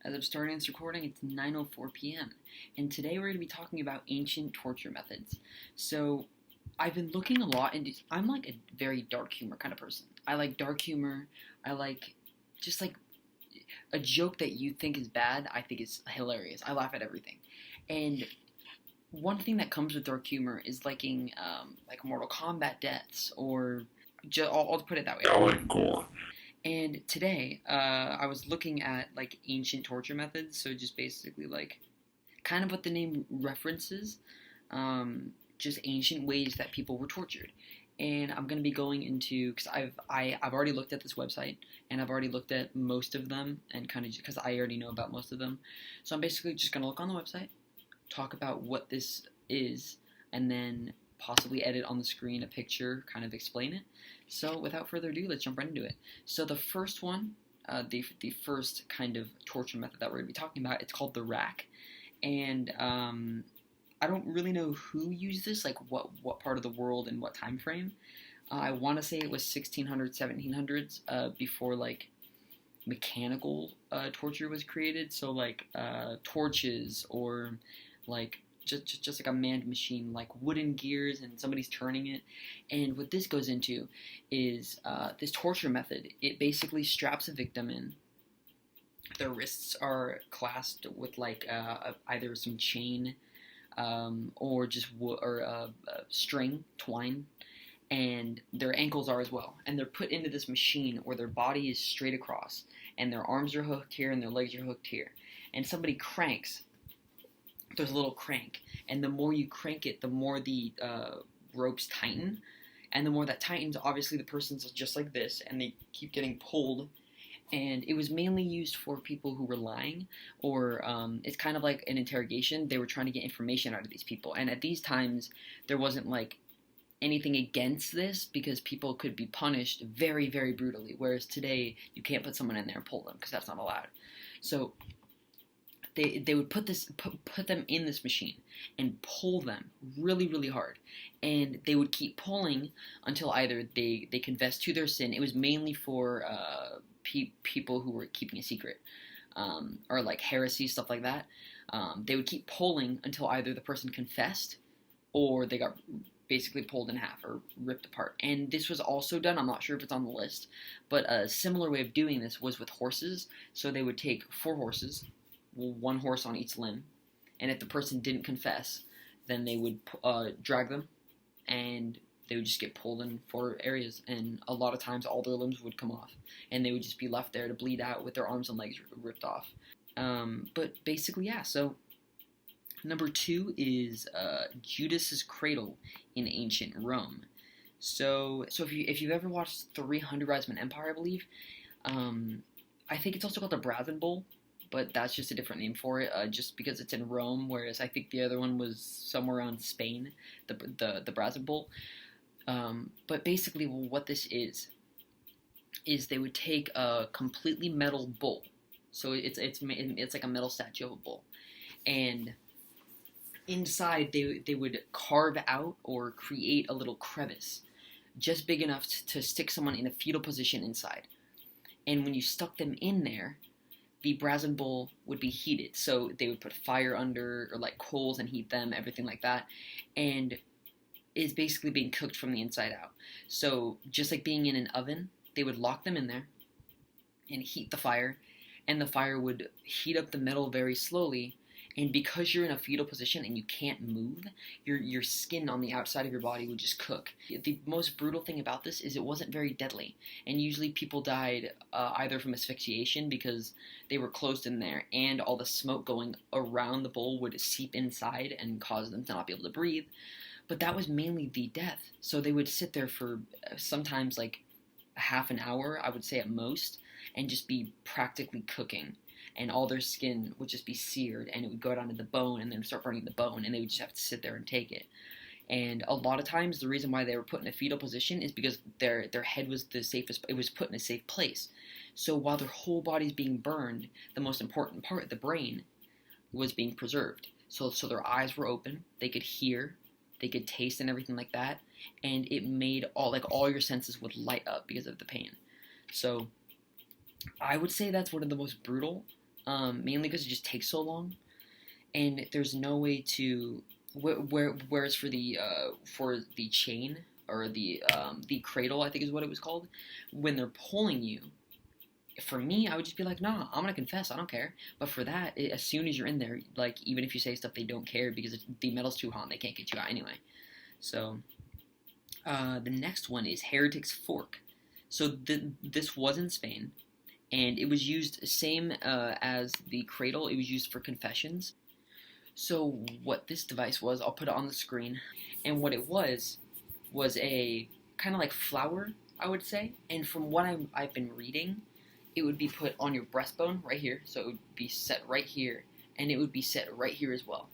As of starting this recording, it's 9:04 p.m. And today we're going to be talking about ancient torture methods. So, I've been looking a lot into. I'm like a very dark humor kind of person. I like dark humor. I like just like a joke that you think is bad, I think is hilarious. I laugh at everything. And one thing that comes with dark humor is liking like Mortal Kombat deaths or I'll put it that way. I like gore. And today, I was looking at like ancient torture methods, so just basically like kind of what the name references, just ancient ways that people were tortured. And I'm gonna be going into because I've already looked at this website and I've already looked at most of them and kind of because I already know about most of them, so I'm basically just gonna look on the website, talk about what this is, and then possibly edit on the screen a picture, kind of explain it. So without further ado, let's jump right into it. So the first one, the first kind of torture method that we're going to be talking about, it's called the rack. And I don't really know who used this, like what part of the world and what time frame. I want to say it was 1600s, 1700s, before like mechanical torture was created. So like torches or like just like a manned machine, like wooden gears, and somebody's turning it. And what this goes into is this torture method. It basically straps a victim in. Their wrists are clasped with like either some chain or just string, twine, and their ankles are as well. And they're put into this machine where their body is straight across, and their arms are hooked here, and their legs are hooked here. And somebody cranks. There's a little crank, and the more you crank it, the more the ropes tighten, and the more that tightens, obviously the person's just like this, and they keep getting pulled. And it was mainly used for people who were lying, or it's kind of like an interrogation. They were trying to get information out of these people, and at these times, there wasn't like anything against this because people could be punished very, very brutally, whereas today, you can't put someone in there and pull them because that's not allowed. So they would put them in this machine and pull them really, really hard, and they would keep pulling until either they confessed to their sin. It was mainly for people who were keeping a secret, or like heresy, stuff like that. They would keep pulling until either the person confessed or they got basically pulled in half or ripped apart. And this was also done, I'm not sure if it's on the list, but a similar way of doing this was with horses. So they would take 4 horses, one horse on each limb, and if the person didn't confess, then they would drag them, and they would just get pulled in 4 areas, and a lot of times all their limbs would come off, and they would just be left there to bleed out with their arms and legs ripped off. But basically, yeah, so number 2 is Judas's cradle in ancient Rome. So if you've ever watched 300 Rise of an Empire, I believe, I think it's also called the Brazen Bull, but that's just a different name for it, just because it's in Rome, whereas I think the other one was somewhere around Spain, the Brazen Bull. But basically, what this is they would take a completely metal bull, so it's like a metal statue of a bull, and inside they would carve out or create a little crevice, just big enough to stick someone in a fetal position inside, and when you stuck them in there, the brazen bull would be heated. So they would put fire under, or like coals, and heat them, everything like that, and is basically being cooked from the inside out. So just like being in an oven, they would lock them in there and heat the fire, and the fire would heat up the metal very slowly. And because you're in a fetal position and you can't move, your skin on the outside of your body would just cook. The most brutal thing about this is it wasn't very deadly. And usually people died either from asphyxiation because they were closed in there, and all the smoke going around the bowl would seep inside and cause them to not be able to breathe. But that was mainly the death. So they would sit there for sometimes like a half an hour, I would say at most, and just be practically cooking. And all their skin would just be seared, and it would go down to the bone, and then start burning the bone, and they would just have to sit there and take it. And a lot of times, the reason why they were put in a fetal position is because their head was the safest. It was put in a safe place. So while their whole body's being burned, the most important part, the brain, was being preserved. So their eyes were open, they could hear, they could taste, and everything like that. And it made all your senses would light up because of the pain. So I would say that's one of the most brutal mainly because it just takes so long, and there's no way to. Whereas for the chain or the cradle, I think is what it was called, when they're pulling you. For me, I would just be like, nah, I'm gonna confess, I don't care. But for that, as soon as you're in there, like even if you say stuff, they don't care because the metal's too hot and they can't get you out anyway. So the next one is Heretic's Fork. So this was in Spain, and it was used same as the cradle. It was used for confessions. So what this device was, I'll put it on the screen, and what it was a kind of like flower, I would say. And from what I've been reading, it would be put on your breastbone right here, so it would be set right here, and it would be set right here as well.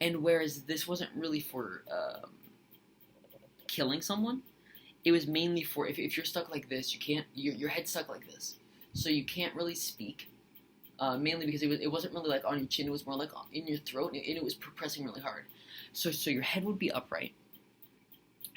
And whereas this wasn't really for killing someone, it was mainly for if you're stuck like this, you can't your head's stuck like this, so you can't really speak. Mainly because it wasn't really like on your chin, it was more like in your throat, and it was pressing really hard. So your head would be upright.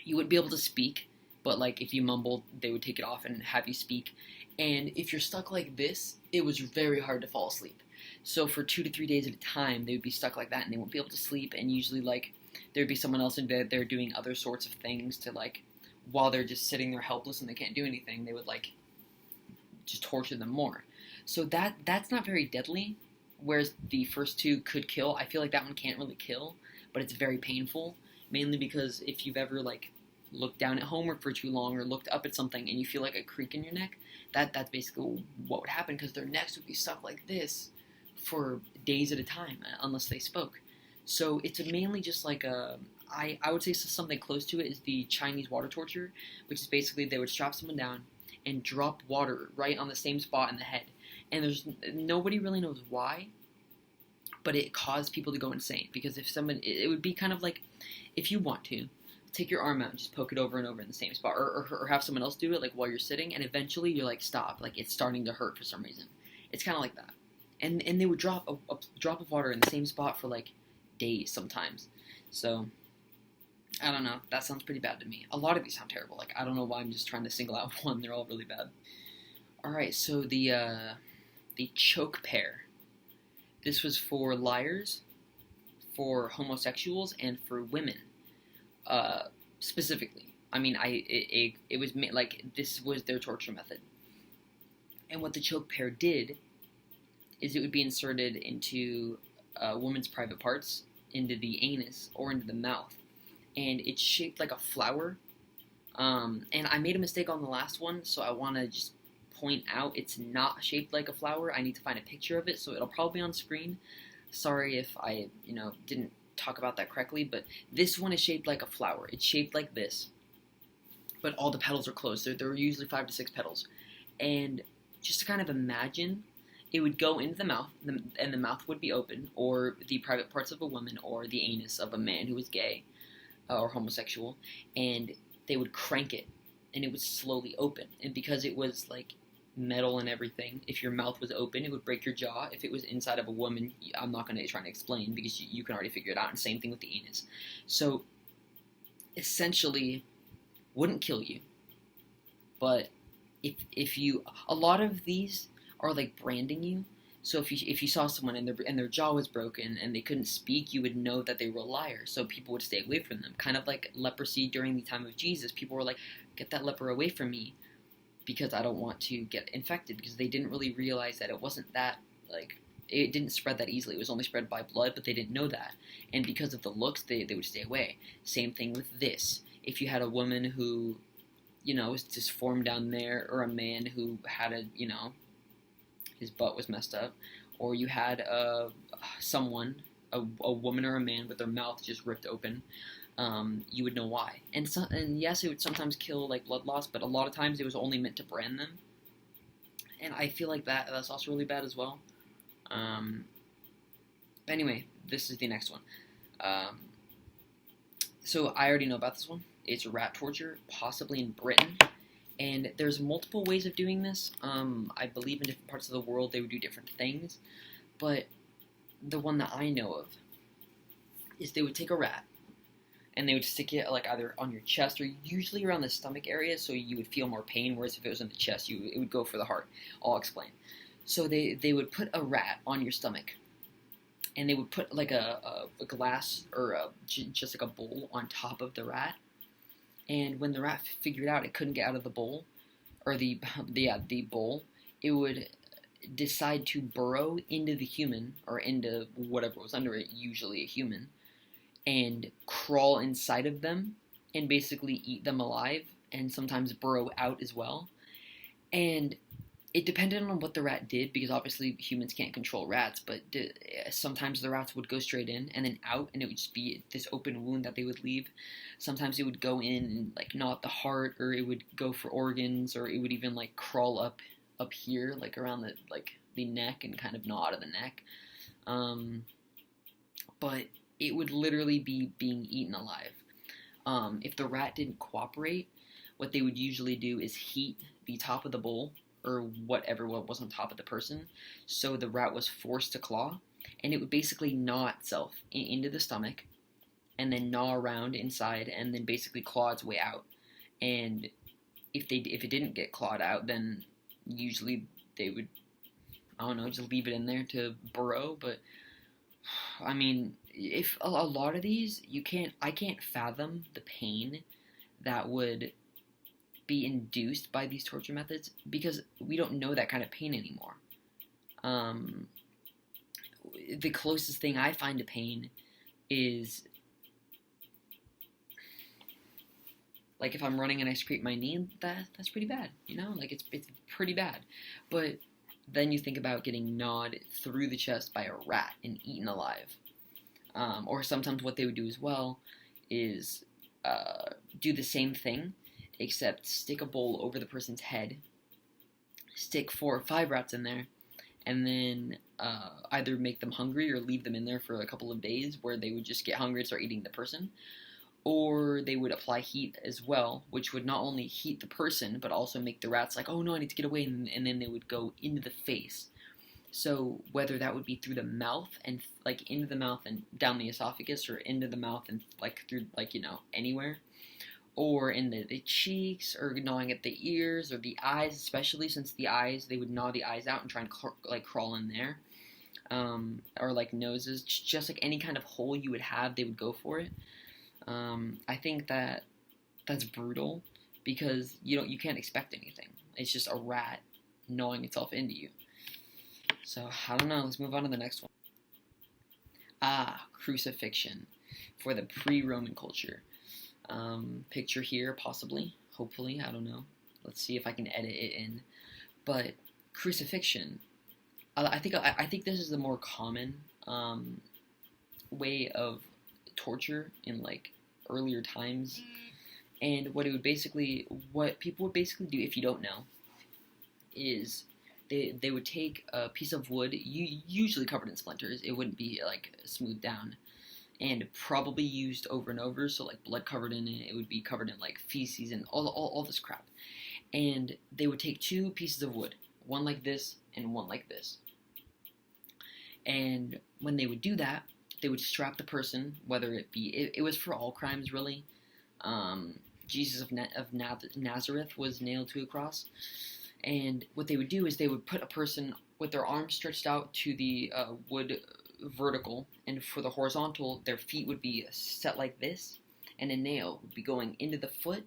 You wouldn't be able to speak, but like if you mumbled, they would take it off and have you speak. And if you're stuck like this, it was very hard to fall asleep. So for 2 to 3 days at a time, they would be stuck like that, and they wouldn't be able to sleep. And usually, like, there'd be someone else in bed there doing other sorts of things to, like, while they're just sitting there helpless and they can't do anything, they would, like, just torture them more. So that's not very deadly, whereas the first two could kill. I feel like that one can't really kill, but it's very painful, mainly because if you've ever, like, looked down at homework for too long or looked up at something and you feel like a creak in your neck, that's basically what would happen, because their necks would be stuck like this for days at a time unless they spoke. So it's mainly just like I would say something close to it is the Chinese water torture, which is basically they would strap someone down and drop water right on the same spot in the head. And there's nobody really knows why, but it caused people to go insane, because if someone, it would be kind of like, if you want to, take your arm out and just poke it over and over in the same spot, or have someone else do it, like, while you're sitting, and eventually you're like, stop, like, it's starting to hurt for some reason. It's kind of like that. And they would drop a drop of water in the same spot for, like, days sometimes. So, I don't know, that sounds pretty bad to me. A lot of these sound terrible, like, I don't know why I'm just trying to single out one, they're all really bad. Alright, so the choke pear. This was for liars, for homosexuals, and for women. Specifically. I mean, it was like, this was their torture method. And what the choke pear did is it would be inserted into a woman's private parts, into the anus, or into the mouth. And it's shaped like a flower. And I made a mistake on the last one, so I want to just point out it's not shaped like a flower. I need to find a picture of it, so it'll probably be on screen. Sorry if I, didn't talk about that correctly, but this one is shaped like a flower. It's shaped like this, but all the petals are closed. There are usually 5 to 6 petals. And just to kind of imagine, it would go into the mouth, and the mouth would be open, or the private parts of a woman, or the anus of a man who was gay or homosexual, and they would crank it, and it would slowly open. And because it was like metal and everything, if your mouth was open, it would break your jaw. If it was inside of a woman, I'm not going to try to explain, because you can already figure it out. And same thing with the anus. So essentially, wouldn't kill you, but if you, a lot of these are like branding you. So if you saw someone and their jaw was broken and they couldn't speak, you would know that they were a liar. So people would stay away from them. Kind of like leprosy during the time of Jesus. People were like, get that leper away from me, because I don't want to get infected, because they didn't really realize that it wasn't that, like, it didn't spread that easily. It was only spread by blood, but they didn't know that. And because of the looks, they would stay away. Same thing with this. If you had a woman who, was disformed down there, or a man who had his butt was messed up, or you had a woman or a man with their mouth just ripped open, you would know why. And yes, it would sometimes kill, like, blood loss, but a lot of times it was only meant to brand them. And I feel like that's also really bad as well. Anyway, this is the next one. So I already know about this one. It's rat torture, possibly in Britain. And there's multiple ways of doing this. I believe in different parts of the world they would do different things. But the one that I know of is they would take a rat, and they would stick it, like, either on your chest or usually around the stomach area, so you would feel more pain, whereas if it was in the chest, it would go for the heart. I'll explain. So they would put a rat on your stomach, and they would put like a glass or just like a bowl on top of the rat. And when the rat figured out it couldn't get out of the bowl, or the bowl, it would decide to burrow into the human, or into whatever was under it, usually a human, and crawl inside of them and basically eat them alive, and sometimes burrow out as well. And it depended on what the rat did, because obviously humans can't control rats, but sometimes the rats would go straight in and then out, and it would just be this open wound that they would leave. Sometimes it would go in and like gnaw at the heart, or it would go for organs, or it would even like crawl up here, like around the neck, and kind of gnaw out of the neck. But it would literally be being eaten alive. If the rat didn't cooperate, what they would usually do is heat the top of the bowl, or whatever was on top of the person, so the rat was forced to claw, and it would basically gnaw itself into the stomach, and then gnaw around inside, and then basically claw its way out. And if it didn't get clawed out, then usually they would, I don't know, just leave it in there to burrow. But I mean, if a lot of these, I can't fathom the pain that would be induced by these torture methods, because we don't know that kind of pain anymore. The closest thing I find to pain is like if I'm running and I scrape my knee, that's pretty bad, like it's pretty bad. But then you think about getting gnawed through the chest by a rat and eaten alive. Or sometimes what they would do as well is do the same thing, except stick a bowl over the person's head, stick 4 or 5 rats in there, and then either make them hungry or leave them in there for a couple of days where they would just get hungry and start eating the person. Or they would apply heat as well, which would not only heat the person, but also make the rats like, oh no, I need to get away, and then they would go into the face. So whether that would be through the mouth, and like into the mouth and down the esophagus, or into the mouth and like through anywhere, or in the cheeks, or gnawing at the ears, or the eyes, especially since the eyes, they would gnaw the eyes out and try and crawl in there, or like noses, just like any kind of hole you would have, they would go for it. I think that's brutal, because you can't expect anything. It's just a rat gnawing itself into you. So I don't know. Let's move on to the next one. Crucifixion for the pre-Roman culture. Picture here, possibly, hopefully, I don't know. Let's see if I can edit it in. But crucifixion, I think this is the more common way of torture in like earlier times. And what people would basically do, if you don't know, is they would take a piece of wood, usually covered in splinters. It wouldn't be like smoothed down, and probably used over and over, so like blood covered in it. It would be covered in like feces and all this crap. And they would take 2 pieces of wood, one like this and one like this. And when they would do that, they would strap the person, whether it be, it was for all crimes really. Jesus of Nazareth was nailed to a cross. And what they would do is they would put a person with their arms stretched out to the wood vertical, and for the horizontal, their feet would be set like this, and a nail would be going into the foot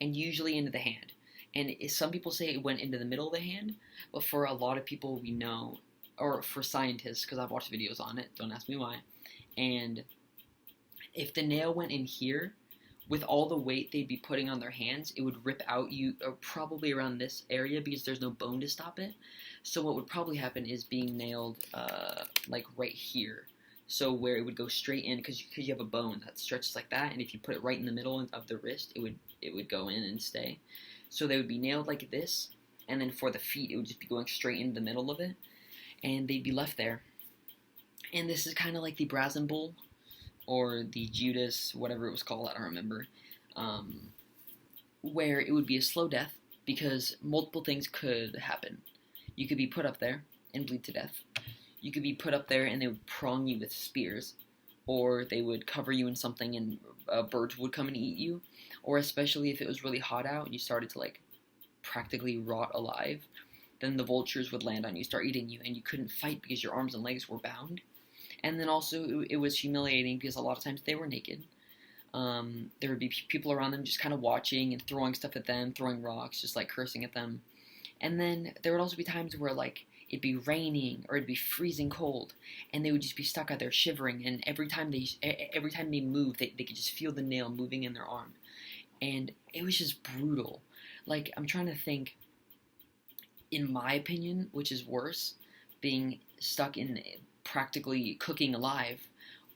and usually into the hand. And some people say it went into the middle of the hand, but for a lot of people we know, or for scientists, because I've watched videos on it, don't ask me why, and if the nail went in here, with all the weight they'd be putting on their hands, it would rip out probably around this area, because there's no bone to stop it. So what would probably happen is being nailed like right here. So where it would go straight in, because you have a bone that stretches like that, and if you put it right in the middle of the wrist, it would go in and stay. So they would be nailed like this, and then for the feet, it would just be going straight into the middle of it, and they'd be left there. And this is kind of like the Brazen Bull, or the Judas, whatever it was called, I don't remember, where it would be a slow death, because multiple things could happen. You could be put up there and bleed to death. You could be put up there and they would prong you with spears, or they would cover you in something and birds would come and eat you, or especially if it was really hot out and you started to like practically rot alive, then the vultures would land on you, start eating you, and you couldn't fight because your arms and legs were bound. And then also it was humiliating because a lot of times they were naked. There would be people around them just kind of watching and throwing stuff at them, throwing rocks, just like cursing at them. And then there would also be times where like it'd be raining or it'd be freezing cold, and they would just be stuck out there shivering. And every time they moved, they could just feel the nail moving in their arm, and it was just brutal. Like, I'm trying to think, in my opinion, which is worse, being stuck in practically cooking alive,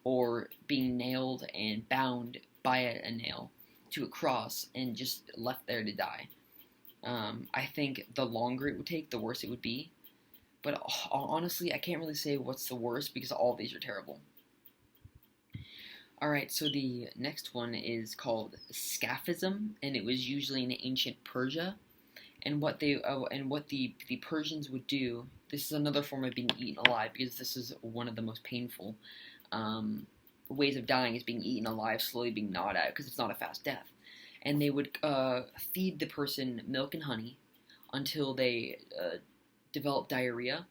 or being nailed and bound by a nail to a cross and just left there to die. I think the longer it would take, the worse it would be. But honestly, I can't really say what's the worst because all of these are terrible. Alright, so the next one is called Scaphism, and it was usually in ancient Persia. And what the Persians would do, this is another form of being eaten alive, because this is one of the most painful ways of dying, is being eaten alive, slowly being gnawed at, because it's not a fast death. And they would feed the person milk and honey until they developed diarrhea.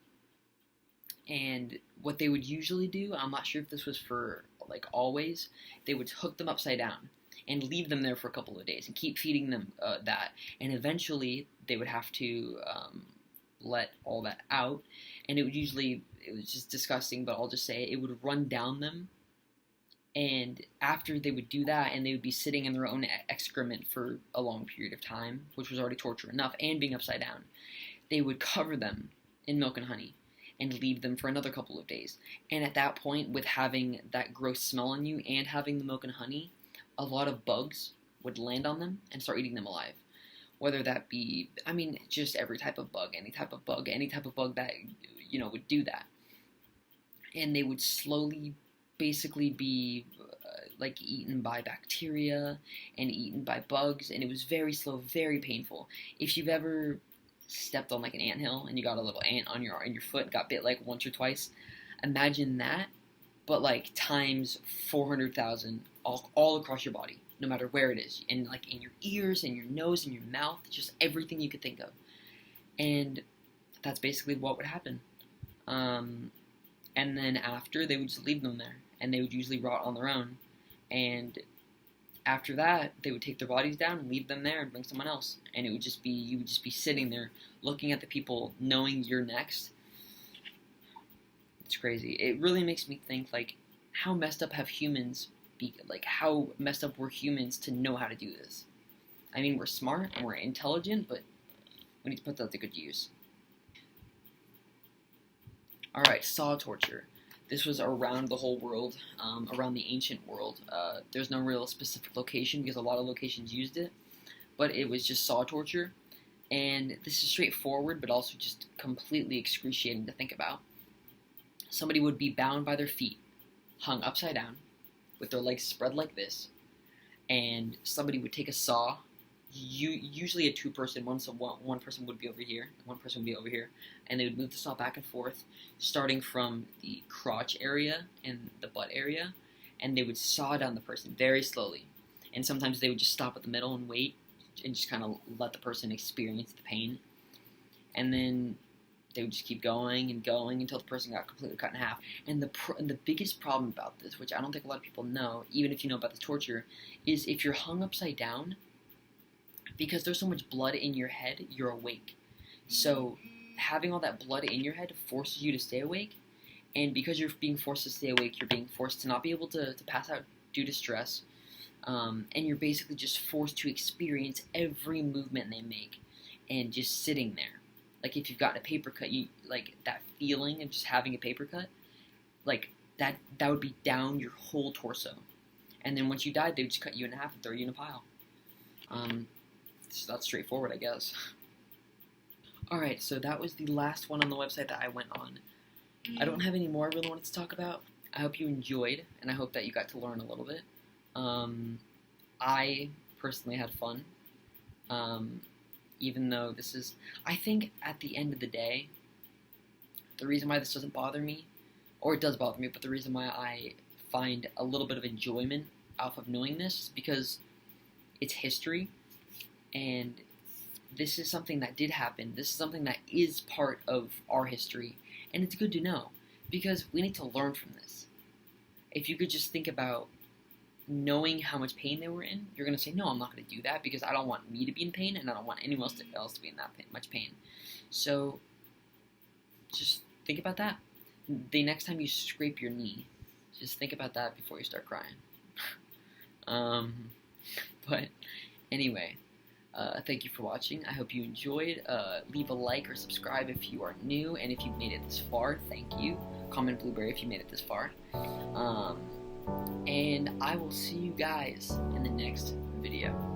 And what they would usually do, I'm not sure if this was for like always, they would hook them upside down and leave them there for a couple of days and keep feeding them that. And eventually they would have to let all that out. And it was just disgusting, but I'll just say it would run down them. And after they would do that, and they would be sitting in their own excrement for a long period of time, which was already torture enough, and being upside down, they would cover them in milk and honey and leave them for another couple of days. And at that point, with having that gross smell on you and having the milk and honey, a lot of bugs would land on them and start eating them alive. Whether that be, just every type of bug, any type of bug that, would do that. And they would slowly basically be eaten by bacteria and eaten by bugs, and it was very slow, very painful. If you've ever stepped on like an anthill and you got a little ant on your foot, got bit like once or twice, imagine that, but like times 400,000 all across your body, no matter where it is, and like in your ears and your nose and your mouth, just everything you could think of. And that's basically what would happen. And then after, they would just leave them there, and they would usually rot on their own. And after that, they would take their bodies down and leave them there and bring someone else. And you would just be sitting there looking at the people, knowing you're next. It's crazy. It really makes me think, like, how messed up have humans be? Like, how messed up were humans to know how to do this? I mean, we're smart and we're intelligent, but we need to put that to good use. Alright, saw torture. This was around the whole world, around the ancient world. There's no real specific location because a lot of locations used it, but it was just saw torture. And this is straightforward, but also just completely excruciating to think about. Somebody would be bound by their feet, hung upside down, with their legs spread like this, and somebody would take a saw, usually a two-person, one person would be over here, and one person would be over here, and they would move the saw back and forth, starting from the crotch area and the butt area, and they would saw down the person very slowly. And sometimes they would just stop at the middle and wait, and just kind of let the person experience the pain. And then they would just keep going and going until the person got completely cut in half. And the biggest problem about this, which I don't think a lot of people know, even if you know about this torture, is if you're hung upside down, because there's so much blood in your head, you're awake. So having all that blood in your head forces you to stay awake, and because you're being forced to stay awake, you're being forced to not be able to pass out due to stress, and you're basically just forced to experience every movement they make, and just sitting there. Like if you've gotten a paper cut, you like that feeling of just having a paper cut, like that would be down your whole torso, and then once you died, they would just cut you in half and throw you in a pile. So that's straightforward, I guess. Alright, so that was the last one on the website that I went on. I don't have any more I really wanted to talk about. I hope you enjoyed, and I hope that you got to learn a little bit. I personally had fun. Even though this is... I think at the end of the day, the reason why this doesn't bother me, or it does bother me, but the reason why I find a little bit of enjoyment out of knowing this is because it's history, and this is something that did happen. This is something that is part of our history, and it's good to know because we need to learn from this. If you could just think about knowing how much pain they were in, you're going to say, no, I'm not going to do that because I don't want me to be in pain and I don't want anyone else to be in that much pain. So just think about that. The next time you scrape your knee, just think about that before you start crying. But anyway, thank you for watching. I hope you enjoyed. Leave a like or subscribe if you are new, and if you've made it this far, thank you. Comment Blueberry if you made it this far. And I will see you guys in the next video.